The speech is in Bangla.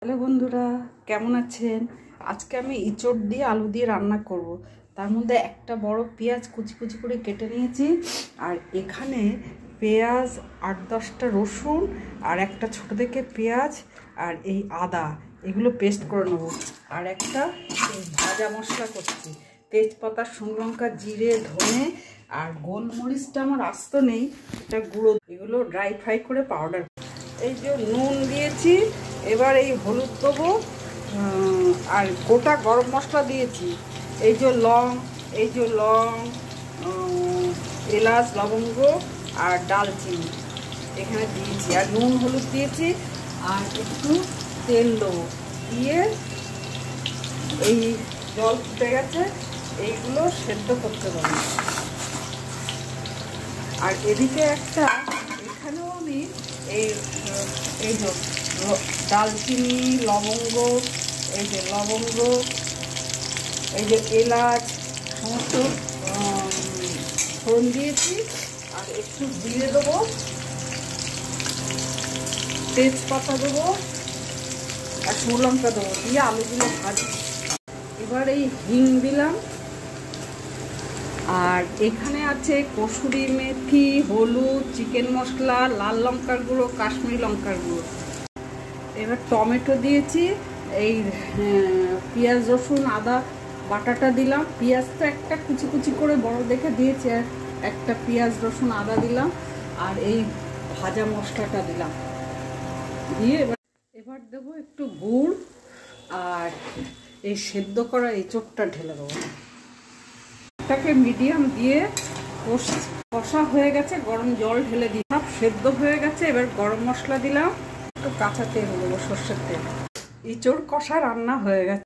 হ্যালো বন্ধুরা, কেমন আছেন? আজকে আমি ইঁচড় দিয়ে আলু দিয়ে রান্না করব। তার মধ্যে একটা বড় পেঁয়াজ কুচি কুচি করে কেটে নিয়েছি, আর এখানে পেঁয়াজ 8-10টা রসুন আর একটা ছোট থেকে পেঁয়াজ আর এই আদা, এগুলো পেস্ট করে নেব। আর একটা ভাজা মশলা করছি, তেজপাতা, শুকনো লঙ্কা, জিরে, ধনে আর গোলমরিচটা আমার আস্ত নেই, এটা গুঁড়ো, এগুলো ড্রাই ফ্রাই করে পাউডার। এই যে নুন দিয়েছি, এবার এই হলুদ দেবো, আর গোটা গরম মশলা দিয়েছি। এই যে লং, এলাচ, লবঙ্গ আর ডালচিনি এখানে দিয়েছি, আর নুন হলুদ দিয়েছি, আর একটু তেল দেবো। দিয়ে এই জল ফুটে গেছে, এইগুলো সেদ্ধ করতে দেবো। আর এদিকে এখানেও আমি এই যে ডালচিনি, লবঙ্গ, এই যে এলাচ সমস্ত ফোড়ন দিয়েছি, আর একটু জিরে দেবো, তেজপাতা দেবো আর শুকনো লঙ্কা দেবো, দিয়ে আলুগুলো ভাজি। এবার এই হিং দিলাম, আর এখানে আছে কসুরি মেথি, হলুদ, চিকেন মশলা, লাল লঙ্কার গুঁড়ো, কাশ্মীরি লঙ্কার গুঁড়ো। এবার টমেটো দিয়েছি, এই পেঁয়াজ, রসুন, আদা বাটাটা দিলাম। পেঁয়াজটা একটা কুচি কুচি করে বড় দেখে দিয়েছি, আর একটা পেঁয়াজ, রসুন, আদা দিলাম, আর এই ভাজা মশলাটা দিলাম। দিয়ে এবার দেবো একটু গুড়, আর এই সেদ্ধ করা এঁচোড়টা ঢেলে দেবো। এটাকে মিডিয়াম দিয়ে কষা হয়ে গেছে, গরম জল ঢেলে দিই, সব সেদ্ধ হয়ে গেছে। এবার গরম মশলা দিলাম, একটু কাঁচা তেল দেবো, সর্ষের তেল। এঁচোড় কষা রান্না হয়ে গেছে।